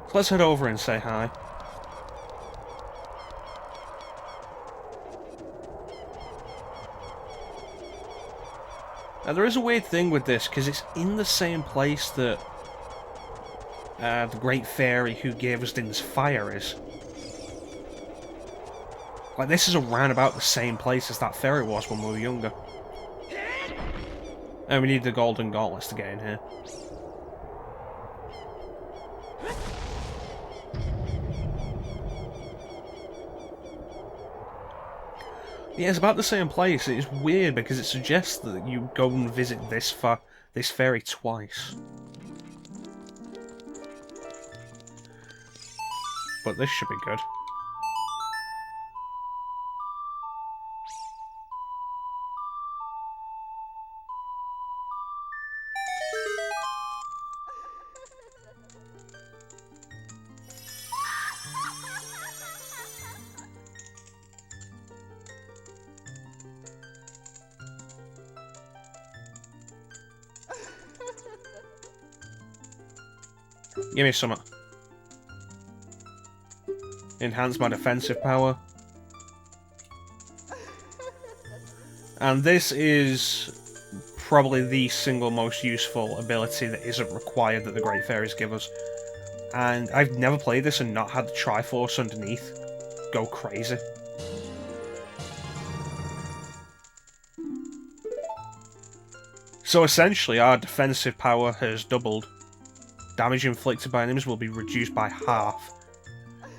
So let's head over and say hi. Now there is a weird thing with this, because it's in the same place that the Great Fairy who gave us Din's fire is. Like, this is around about the same place as that fairy was when we were younger. And we need the golden gauntlets to get in here. Yeah, it's about the same place. It's weird because it suggests that you go and visit this fairy twice. But this should be good. Give me some. Enhance my defensive power. And this is probably the single most useful ability that isn't required that the Great Fairies give us. And I've never played this and not had the Triforce underneath go crazy. So essentially our defensive power has doubled. Damage inflicted by enemies will be reduced by half.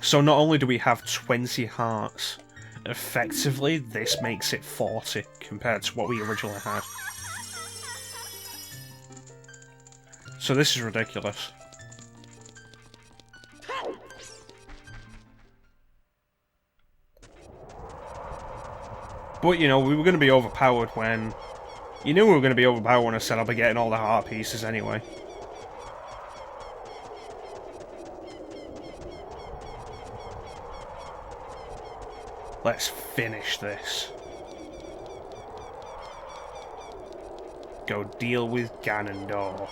So not only do we have 20 hearts, effectively this makes it 40 compared to what we originally had. So this is ridiculous. But you know, we were going to be overpowered when... You knew we were going to be overpowered when I said I'll be getting all the heart pieces anyway. Let's finish this. Go deal with Ganondorf.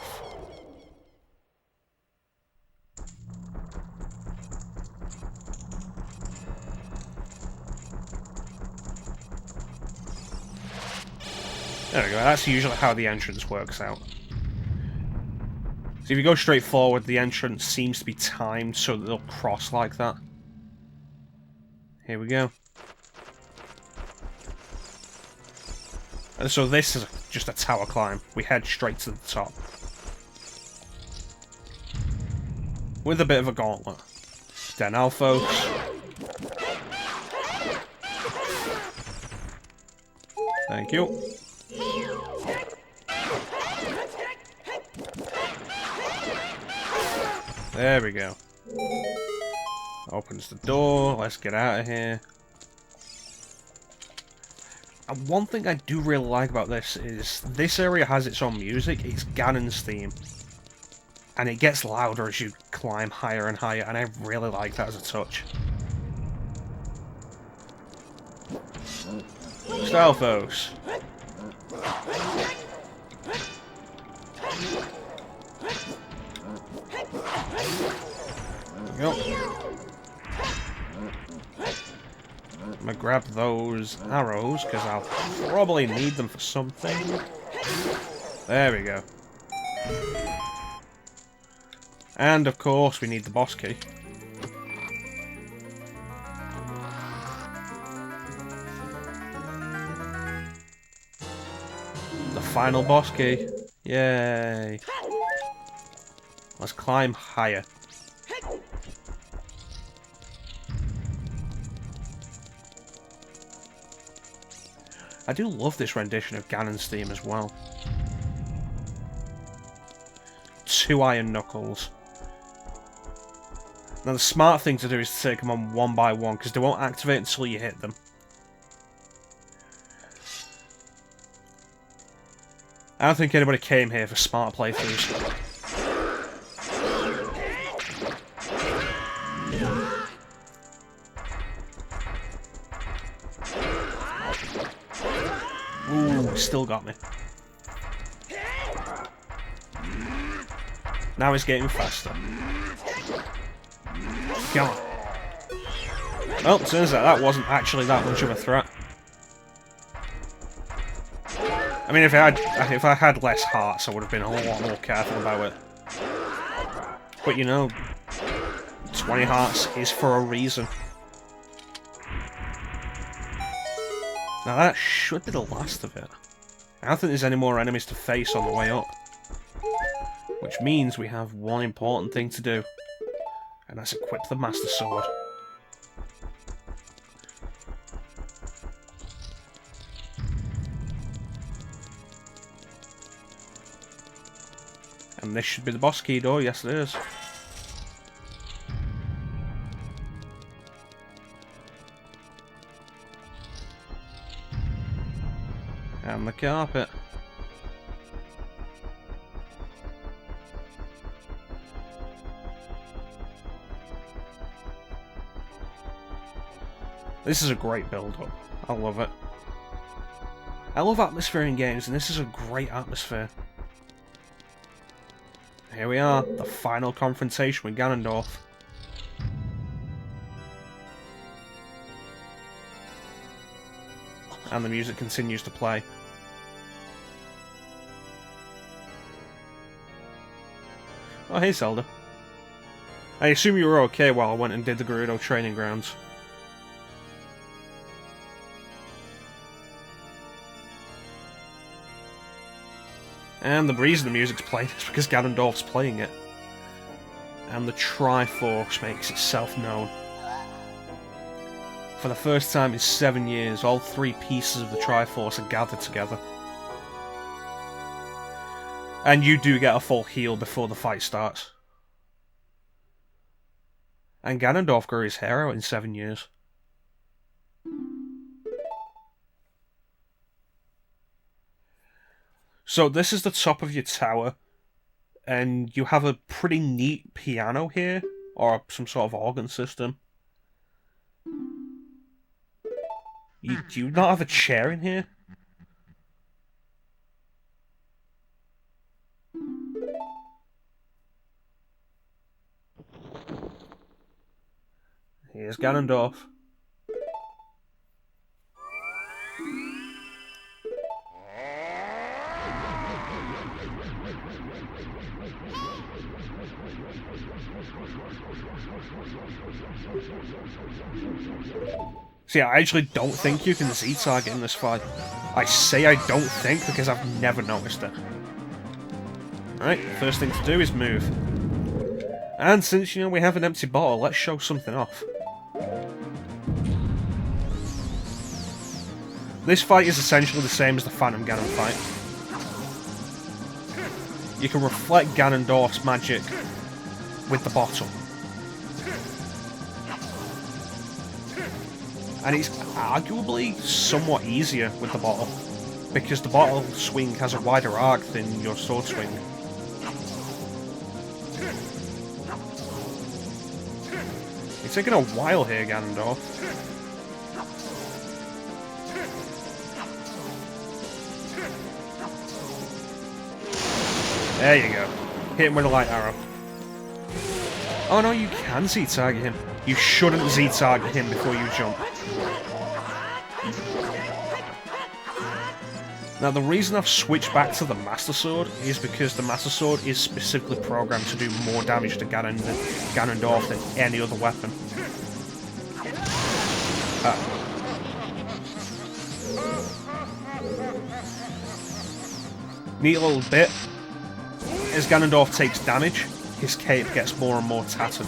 There we go, that's usually how the entrance works out. So if you go straight forward, the entrance seems to be timed so that they'll cross like that. Here we go. And so this is just a tower climb. We head straight to the top. With a bit of a gauntlet. Den Alphos. Thank you. There we go. Opens the door. Let's get out of here. And one thing I do really like about this is this area has its own music. It's Ganon's theme. And it gets louder as you climb higher and higher, and I really like that as a touch. Stalfos. There we go. I'm gonna grab those arrows, because I'll probably need them for something. There we go. And of course, we need the boss key. The final boss key. Yay. Let's climb higher. I do love this rendition of Ganon's theme as well. 2 iron knuckles. Now the smart thing to do is to take them on one by one, because they won't activate until you hit them. I don't think anybody came here for smart playthroughs. Ooh, still got me. Now it's getting faster. Come on. Well, turns out that wasn't actually that much of a threat. I mean, if I had less hearts, I would have been a lot more careful about it. But you know, 20 hearts is for a reason. Now that should be the last of it. I don't think there's any more enemies to face on the way up. Which means we have one important thing to do. And that's equip the Master Sword. And this should be the boss key door, yes it is. And the carpet. This is a great build-up. I love it. I love atmosphere in games, and this is a great atmosphere. Here we are, the final confrontation with Ganondorf. And the music continues to play. Oh, hey Zelda. I assume you were okay while I went and did the Gerudo training grounds. And the reason the music's playing is because Ganondorf's playing it. And the Triforce makes itself known. For the first time in 7 years, all 3 pieces of the Triforce are gathered together. And you do get a full heal before the fight starts. And Ganondorf grew his hair out in 7 years. So this is the top of your tower, and you have a pretty neat piano here, or some sort of organ system. Do you not have a chair in here? Here's Ganondorf. See, I actually don't think you can Z-target in this fight. I say I don't think because I've never noticed it. Alright, first thing to do is move. And since, you know, we have an empty bottle, let's show something off. This fight is essentially the same as the Phantom Ganon fight. You can reflect Ganondorf's magic with the bottle. And it's arguably somewhat easier with the bottle, because the bottle swing has a wider arc than your sword swing. It's taking a while here, Ganondorf. There you go. Hit him with a light arrow. Oh no, you can Z-target him. You shouldn't Z-target him before you jump. Now the reason I've switched back to the Master Sword is because the Master Sword is specifically programmed to do more damage to Ganondorf than any other weapon. Neat little bit. As Ganondorf takes damage, his cape gets more and more tattered.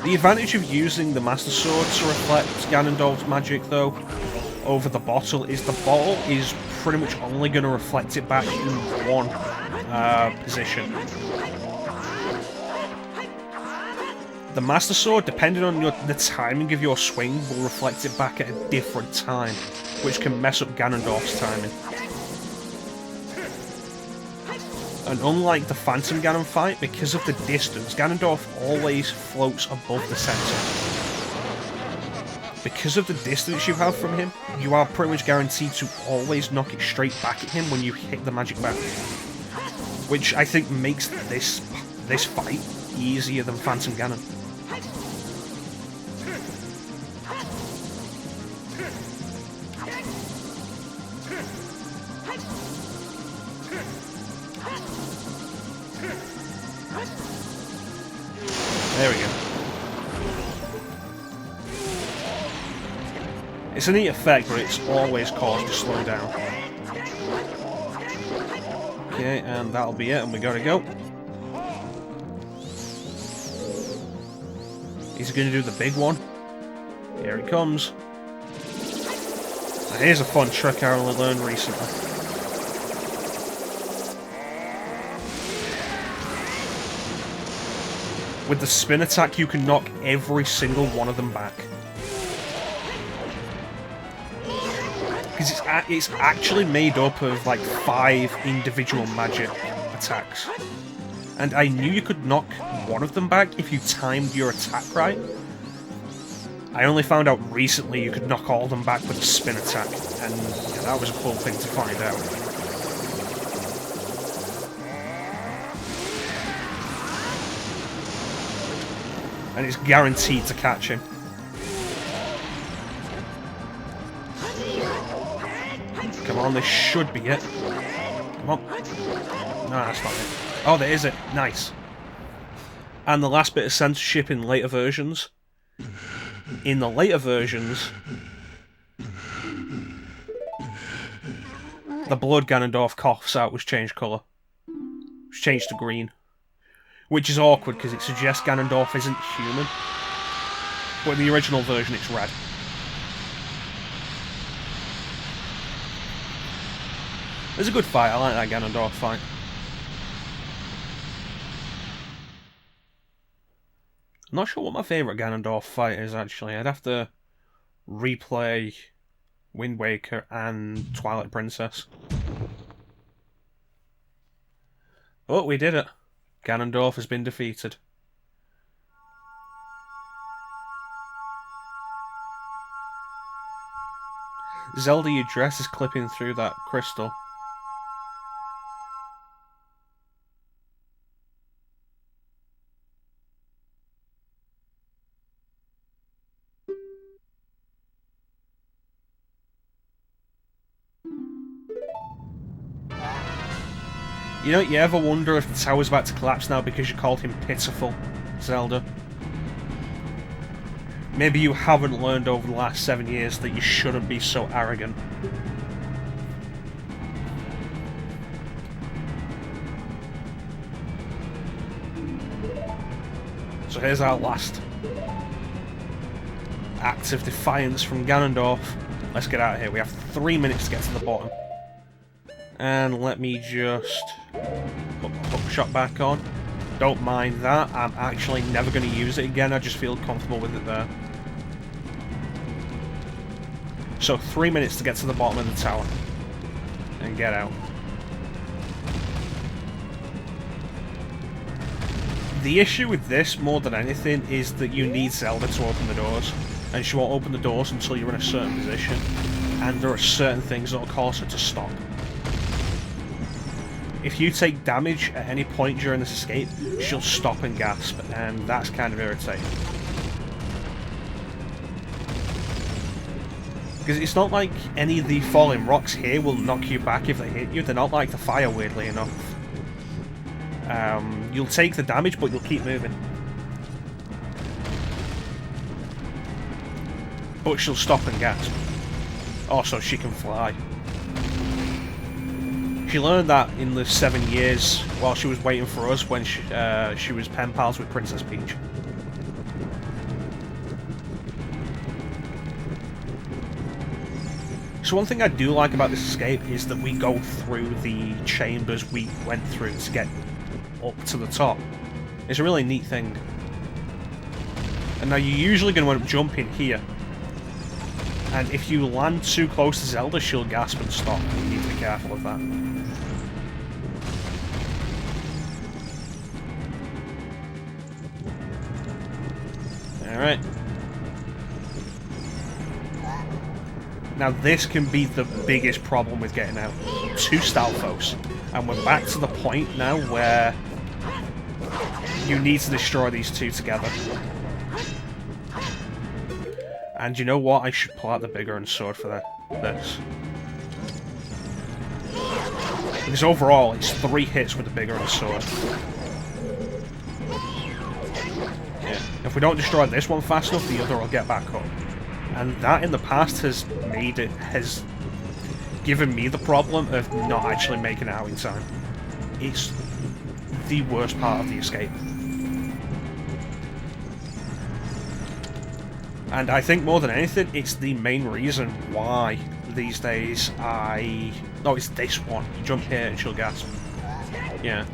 The advantage of using the Master Sword to reflect Ganondorf's magic, though, over the bottle, is the bottle is pretty much only going to reflect it back in one position. The Master Sword, depending on the timing of your swing, will reflect it back at a different time, which can mess up Ganondorf's timing. And unlike the Phantom Ganon fight, because of the distance, Ganondorf always floats above the center. because of the distance you have from him, you are pretty much guaranteed to always knock it straight back at him when you hit the magic button. Which I think makes this fight easier than Phantom Ganon. There we go. It's a neat effect, but it's always caused to slow down. Okay, and that'll be it, and we gotta go. He's gonna do the big one. Here he comes. Now here's a fun trick I only learned recently. With the spin attack, you can knock every single one of them back. Because it's actually made up of like 5 individual magic attacks. And I knew you could knock one of them back if you timed your attack right. I only found out recently you could knock all of them back with a spin attack, and yeah, that was a cool thing to find out. And it's guaranteed to catch him. Come on, this should be it. Come on. No, that's not it. Oh, there is it. Nice. And the last bit of censorship in later versions. In the later versions, the blood Ganondorf coughs out was changed colour. It was changed to green. Which is awkward because it suggests Ganondorf isn't human. But in the original version it's red. It's a good fight, I like that Ganondorf fight. I'm not sure what my favourite Ganondorf fight is actually. I'd have to replay Wind Waker and Twilight Princess. Oh, we did it. Ganondorf has been defeated. Zelda, your dress is clipping through that crystal. You know, you ever wonder if the tower's about to collapse now because you called him pitiful, Zelda? Maybe you haven't learned over the last 7 years that you shouldn't be so arrogant. So here's our last act of defiance from Ganondorf. Let's get out of here. We have 3 minutes to get to the bottom. And let me just put my hook shot back on. Don't mind that. I'm actually never going to use it again. I just feel comfortable with it there. So 3 minutes to get to the bottom of the tower. And get out. The issue with this, more than anything, is that you need Zelda to open the doors. And she won't open the doors until you're in a certain position. And there are certain things that will cause her to stop. If you take damage at any point during this escape, she'll stop and gasp, and that's kind of irritating. Because it's not like any of the falling rocks here will knock you back if they hit you. They're not like the fire, weirdly enough. You'll take the damage, but you'll keep moving. But she'll stop and gasp. Also, she can fly. She learned that in the 7 years while she was waiting for us when she was pen pals with Princess Peach. So one thing I do like about this escape is that we go through the chambers we went through to get up to the top. It's a really neat thing. And now you're usually going to end up jumping here. And if you land too close to Zelda, she'll gasp and stop. You need to be careful of that. Alright. Now this can be the biggest problem with getting out. 2 Stalfos. And we're back to the point now where you need to destroy these 2 together. And you know what? I should pull out the bigger and sword for this. Because overall, it's 3 hits with the bigger and sword. Yeah. If we don't destroy this one fast enough, the other will get back up. And that in the past has given me the problem of not actually making it out in time. It's the worst part of the escape. And I think more than anything, it's the main reason why these days Oh, it's this one. You jump here and she'll gasp. Yeah.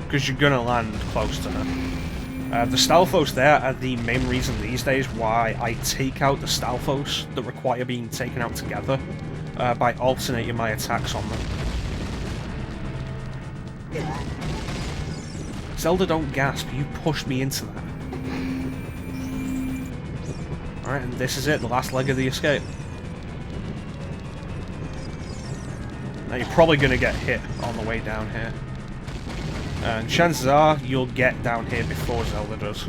Because you're gonna land close to her. The Stalfos there are the main reason these days why I take out the Stalfos that require being taken out together by alternating my attacks on them. Zelda, don't gasp. You pushed me into that. Alright, and this is it, the last leg of the escape. Now you're probably going to get hit on the way down here. And chances are you'll get down here before Zelda does.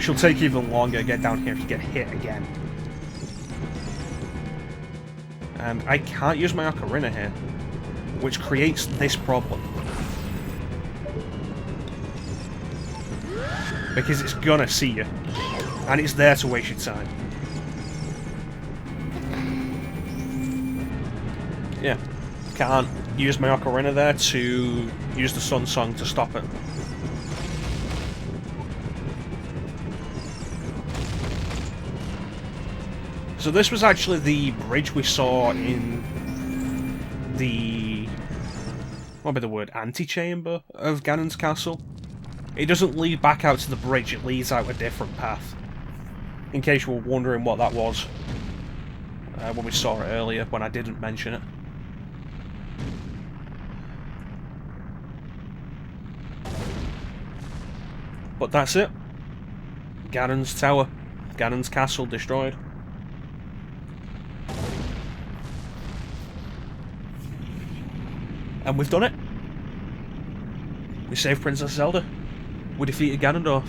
She'll take even longer to get down here if you get hit again. And I can't use my Ocarina here, which creates this problem. Because it's gonna see you. And it's there to waste your time. Yeah. Can't use my Ocarina there to use the Sun Song to stop it. So this was actually the bridge we saw in the... what would be the word? Antechamber of Ganon's castle. It doesn't lead back out to the bridge, it leads out a different path. In case you were wondering what that was. When we saw it earlier, when I didn't mention it. But that's it. Ganon's tower. Ganon's castle destroyed. And we've done it. We saved Princess Zelda. We defeated Ganondorf.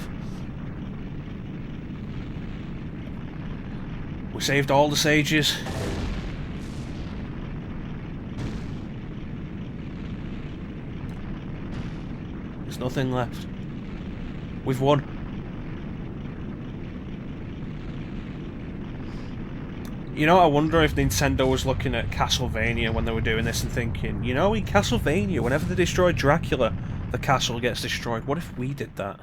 We saved all the sages. There's nothing left. We've won. You know, I wonder if Nintendo was looking at Castlevania when they were doing this and thinking, you know, in Castlevania, whenever they destroy Dracula, the castle gets destroyed. What if we did that?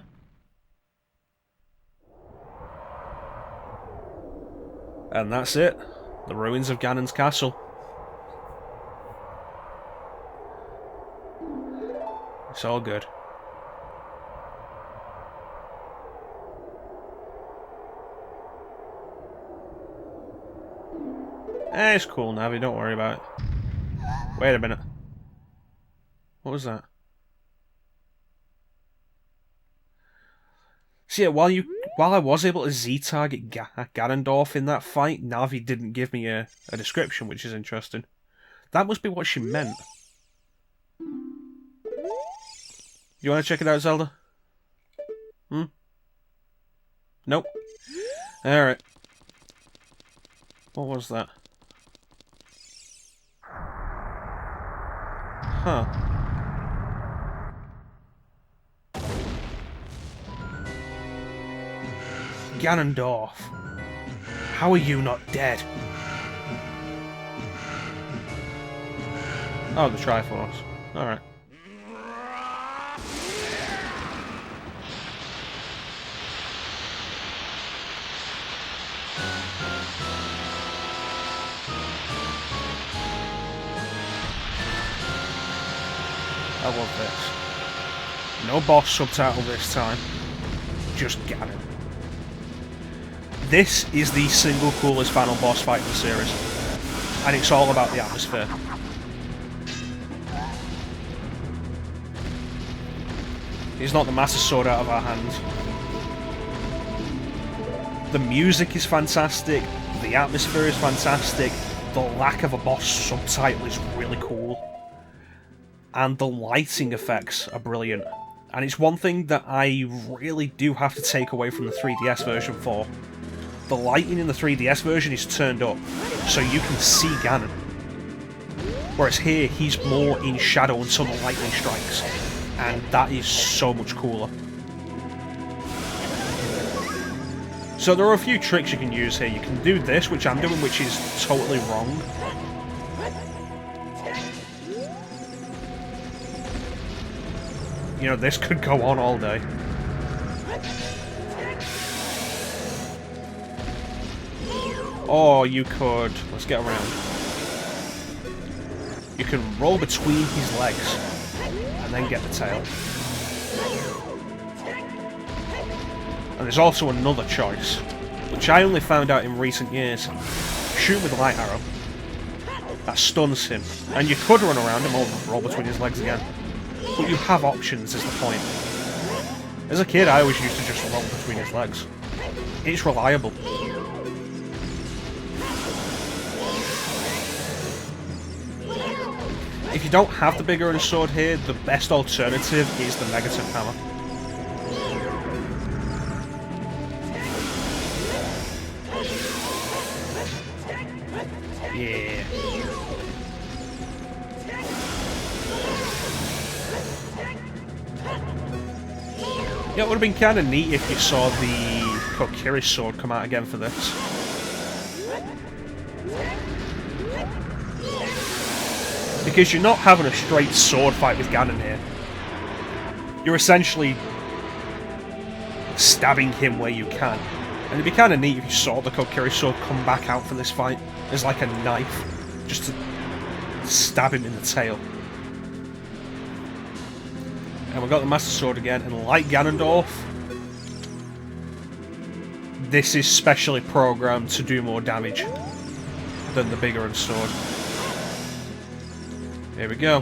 And that's it. The ruins of Ganon's castle. It's all good. It's cool, Navi, don't worry about it. Wait a minute. What was that? So yeah, while I was able to Z-target Ganondorf in that fight, Navi didn't give me a description, which is interesting. That must be what she meant. You want to check it out, Zelda? Hmm? Nope. Alright. What was that? Huh. Ganondorf. How are you not dead? Oh, the Triforce. Alright. I love this. No boss subtitle this time. Just Ganon. This is the single coolest final boss fight in the series. And it's all about the atmosphere. He's not the Master Sword out of our hands. The music is fantastic, the atmosphere is fantastic, the lack of a boss subtitle is really cool, and the lighting effects are brilliant. And it's one thing that I really do have to take away from the 3DS version for. The lighting in the 3DS version is turned up, so you can see Ganon. Whereas here, he's more in shadow until the lightning strikes, and that is so much cooler. So there are a few tricks you can use here. You can do this, which I'm doing, which is totally wrong. You know, this could go on all day. Or you could... let's get around. You can roll between his legs, and then get the tail. And there's also another choice, which I only found out in recent years. Shoot with a light arrow. That stuns him. And you could run around him or roll between his legs again. But you have options, is the point. As a kid, I always used to just roll between his legs. It's reliable. If you don't have the bigger sword here, the best alternative is the negative hammer. Yeah. Yeah, it would have been kind of neat if you saw the Kokiri sword come out again for this. Because you're not having a straight sword fight with Ganon here. You're essentially stabbing him where you can. And it'd be kind of neat if you saw the Kokiri sword come back out for this fight as like a knife, just to stab him in the tail. And we've got the Master Sword again, and like Ganondorf, this is specially programmed to do more damage than the bigger sword. Here we go.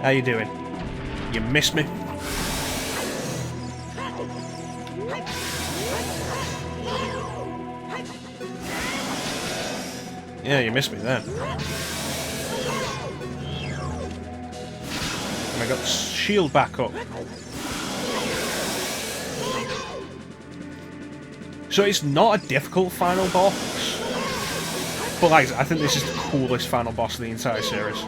How you doing? You missed me? Yeah, you missed me then. And I got the shield back up. So it's not a difficult final boss, but like, I think this is the coolest final boss of the entire series.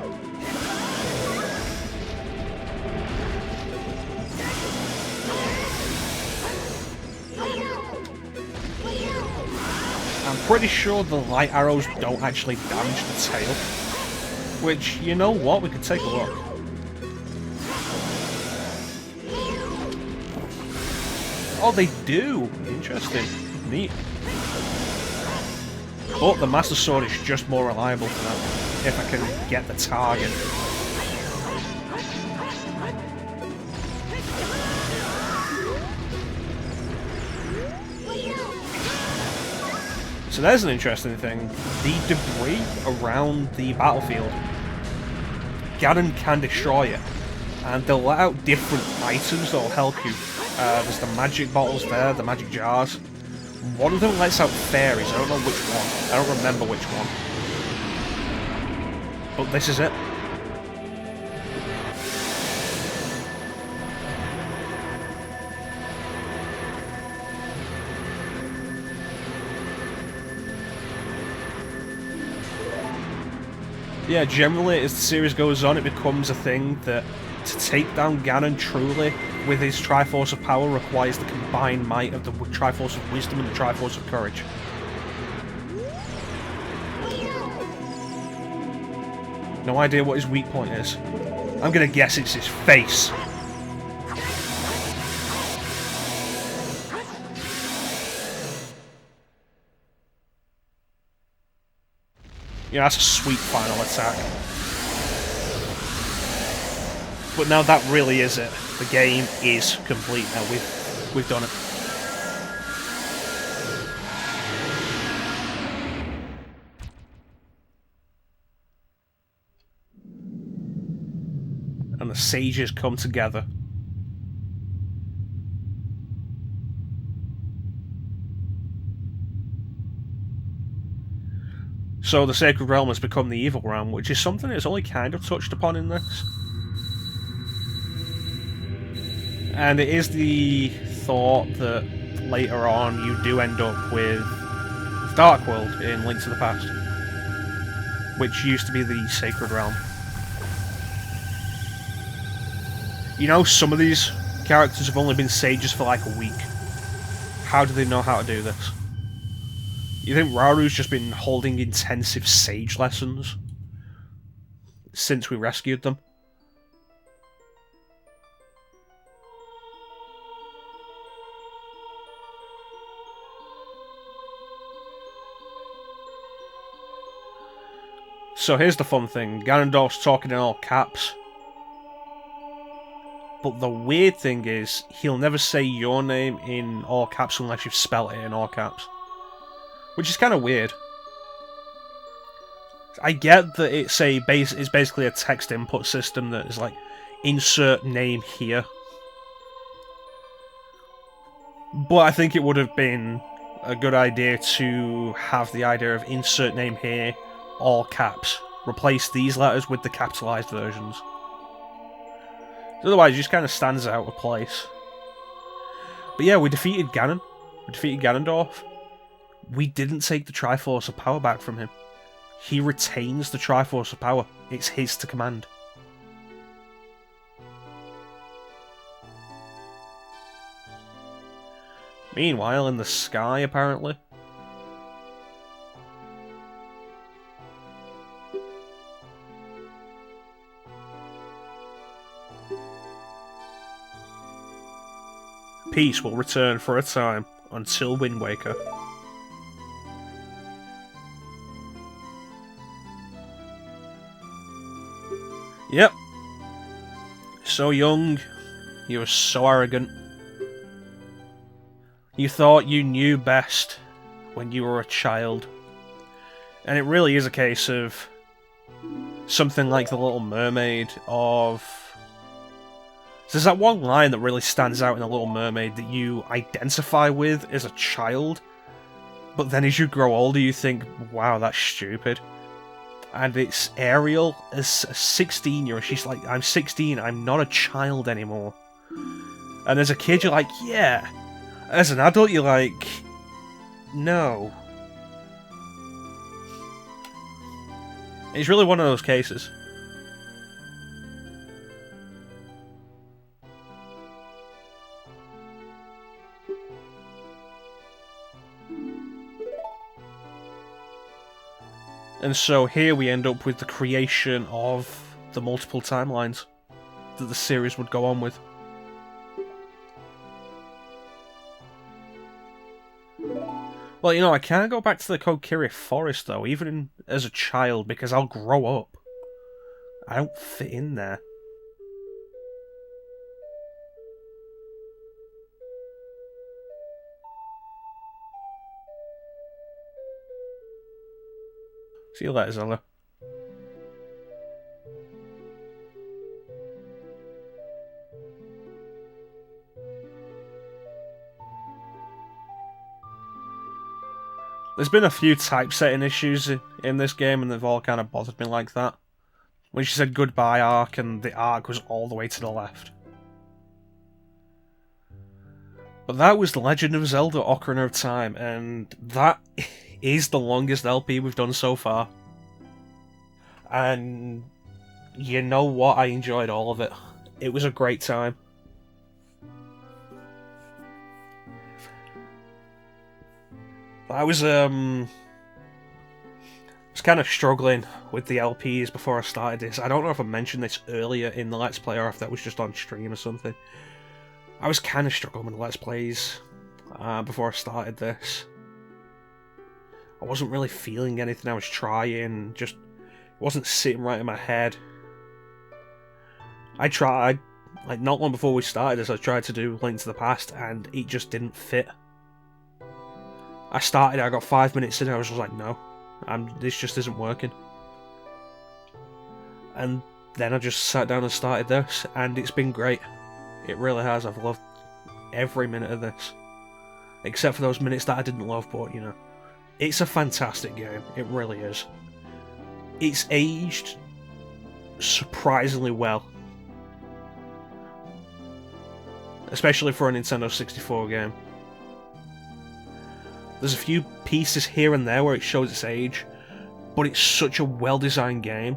I'm pretty sure the light arrows don't actually damage the tail. Which, you know what, we could take a look. Oh, they do! Interesting. Neat. But the Master Sword is just more reliable for that, if I can get the target. So there's an interesting thing. The debris around the battlefield, Ganon can destroy it, and they'll let out different items that will help you. There's the magic bottles there, the magic jars. One of them lets out fairies, I don't know which one. I don't remember which one. But this is it. Yeah, generally as the series goes on, it becomes a thing that to take down Ganon truly with his Triforce of Power requires the combined might of the Triforce of Wisdom and the Triforce of Courage. No idea what his weak point is. I'm gonna guess it's his face. Yeah, that's a sweet final attack. But now that really is it. The game is complete now. We've done it. And the sages come together. So the Sacred Realm has become the Evil Realm, which is something that's only kind of touched upon in this. And it is the thought that later on you do end up with Dark World in Link to the Past, which used to be the Sacred Realm. You know, some of these characters have only been sages for like a week. How do they know how to do this? You think Raru's just been holding intensive sage lessons since we rescued them? So here's the fun thing, Ganondorf's talking in all caps. But the weird thing is, he'll never say your name in all caps unless you've spelt it in all caps. Which is kind of weird. I get that it's basically a text input system that is like, insert name here. But I think it would have been a good idea to have the idea of insert name here, all caps. Replace these letters with the capitalized versions. Otherwise, it just kind of stands out of place. But yeah, we defeated Ganon. We defeated Ganondorf. We didn't take the Triforce of Power back from him. He retains the Triforce of Power. It's his to command. Meanwhile, in the sky, apparently. Peace will return for a time, until Wind Waker. Yep. So young, you were so arrogant. You thought you knew best when you were a child. And it really is a case of something like The Little Mermaid of... There's that one line that really stands out in The Little Mermaid that you identify with as a child, but then as you grow older you think, wow, that's stupid. And it's Ariel as a 16-year-old. She's like, I'm 16, I'm not a child anymore. And as a kid you're like, yeah. As an adult you're like, no. It's really one of those cases. And so here we end up with the creation of the multiple timelines that the series would go on with. Well, you know, I can't go back to the Kokiri Forest, though, even as a child, because I'll grow up. I don't fit in there. See you later, Zelda. There's been a few typesetting issues in this game, and they've all kind of bothered me like that. When she said goodbye arc, and the arc was all the way to the left. But that was The Legend of Zelda Ocarina of Time, and that is the longest LP we've done so far. And you know what? I enjoyed all of it. It was a great time. I was kind of struggling with the LPs before I started this. I don't know if I mentioned this earlier in the Let's Play or if that was just on stream or something. I was kind of struggling with the Let's Plays before I started this. I wasn't really feeling anything I was trying, just it wasn't sitting right in my head. I tried, like not long before we started this, I tried to do Link to the Past and it just didn't fit. I started, I got 5 minutes in, and I was just like, no, this just isn't working. And then I just sat down and started this, and it's been great. It really has. I've loved every minute of this. Except for those minutes that I didn't love, but, you know, It's a fantastic game, it really is. It's aged surprisingly well. Especially for a Nintendo 64 game. There's a few pieces here and there where it shows its age, but it's such a well-designed game.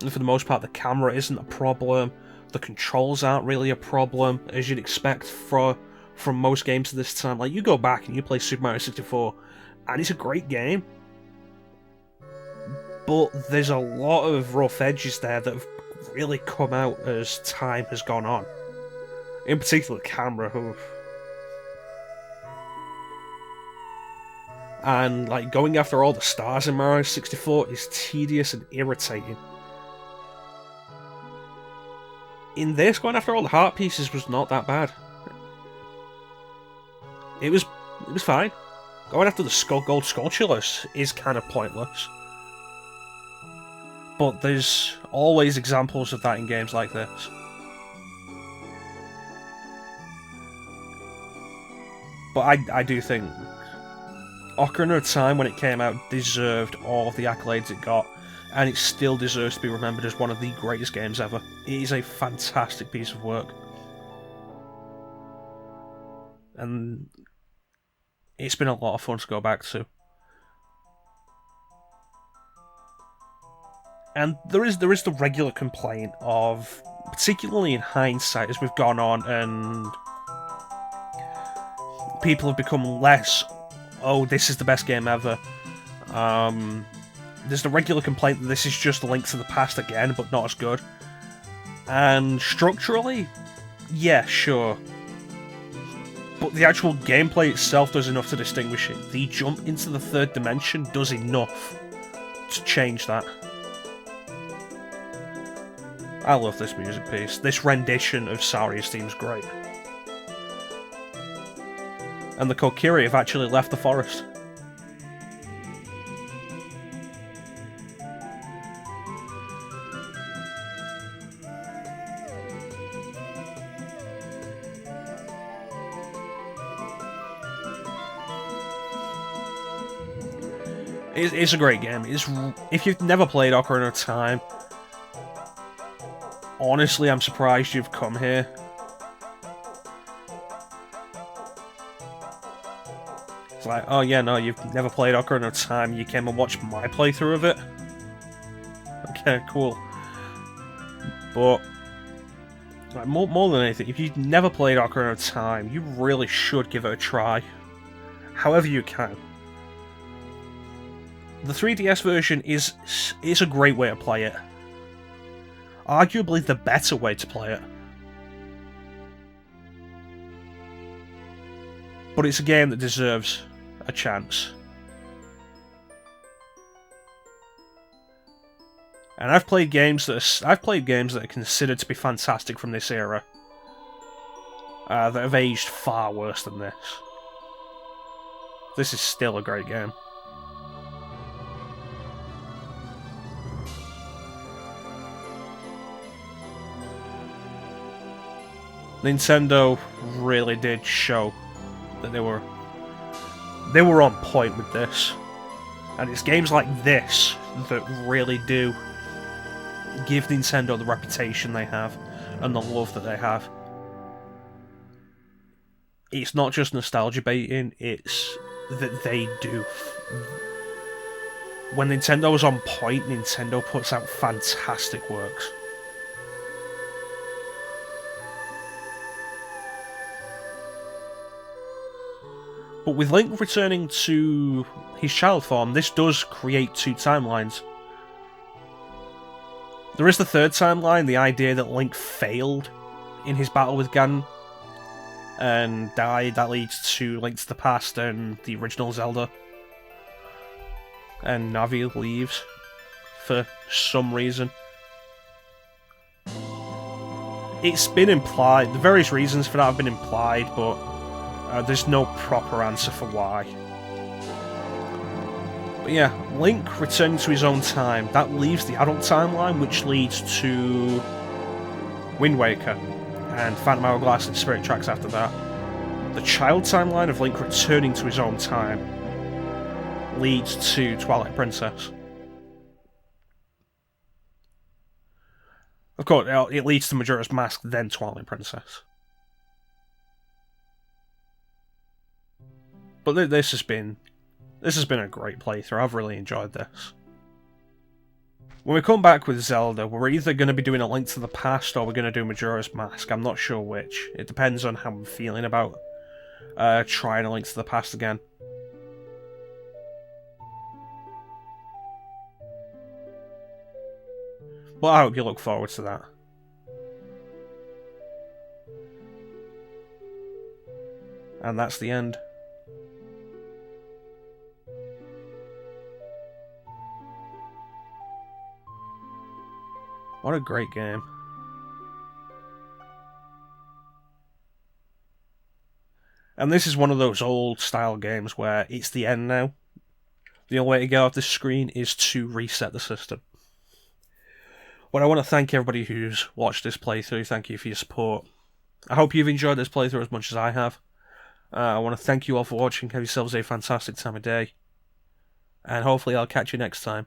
And for the most part, the camera isn't a problem, the controls aren't really a problem, as you'd expect from most games at this time. Like, you go back and you play Super Mario 64, and it's a great game. But there's a lot of rough edges there that have really come out as time has gone on. In particular, the camera. And, like, going after all the stars in Mario 64 is tedious and irritating. In this, going after all the heart pieces was not that bad. It was fine. Going after the gold Skulltulas is kind of pointless. But there's always examples of that in games like this. But I do think Ocarina of Time, when it came out, deserved all of the accolades it got, and it still deserves to be remembered as one of the greatest games ever. It is a fantastic piece of work. And it's been a lot of fun to go back to. And there is the regular complaint of, particularly in hindsight, as we've gone on and people have become less, oh, this is the best game ever. There's the regular complaint that this is just a Link to the Past again, but not as good. And structurally, yeah, sure. But the actual gameplay itself does enough to distinguish it. The jump into the third dimension does enough to change that. I love this music piece. This rendition of Saria's theme is great. And the Kokiri have actually left the forest. It's a great game. If you've never played Ocarina of Time, honestly, I'm surprised you've come here. It's like, oh yeah, no, you've never played Ocarina of Time, you came and watched my playthrough of it? Okay, cool. But, like, more than anything, if you've never played Ocarina of Time, you really should give it a try. However you can. The 3DS version is a great way to play it. Arguably the better way to play it. But it's a game that deserves a chance. And I've played games that are considered to be fantastic from this era, that have aged far worse than this. This is still a great game. Nintendo really did show that they were on point with this. And it's games like this that really do give Nintendo the reputation they have and the love that they have. It's not just nostalgia baiting, it's that they do. When Nintendo is on point, Nintendo puts out fantastic works. But with Link returning to his child form, this does create two timelines. There is the third timeline, the idea that Link failed in his battle with Ganon and died. That leads to Link to the Past and the original Zelda. And Navi leaves for some reason. It's been implied, the various reasons for that have been implied, but there's no proper answer for why. But yeah, Link returning to his own time. That leaves the adult timeline, which leads to Wind Waker and Phantom Hourglass and Spirit Tracks after that. The child timeline of Link returning to his own time leads to Twilight Princess. Of course, it leads to Majora's Mask, then Twilight Princess. But this has been a great playthrough. I've really enjoyed this. When we come back with Zelda, we're either going to be doing A Link to the Past or we're going to do Majora's Mask. I'm not sure which. It depends on how I'm feeling about trying A Link to the Past again. Well, I hope you look forward to that. And that's the end. What a great game. And this is one of those old style games where it's the end now. The only way to get off the screen is to reset the system. But I want to thank everybody who's watched this playthrough. Thank you for your support. I hope you've enjoyed this playthrough as much as I have. I want to thank you all for watching. Have yourselves a fantastic time of day. And hopefully I'll catch you next time.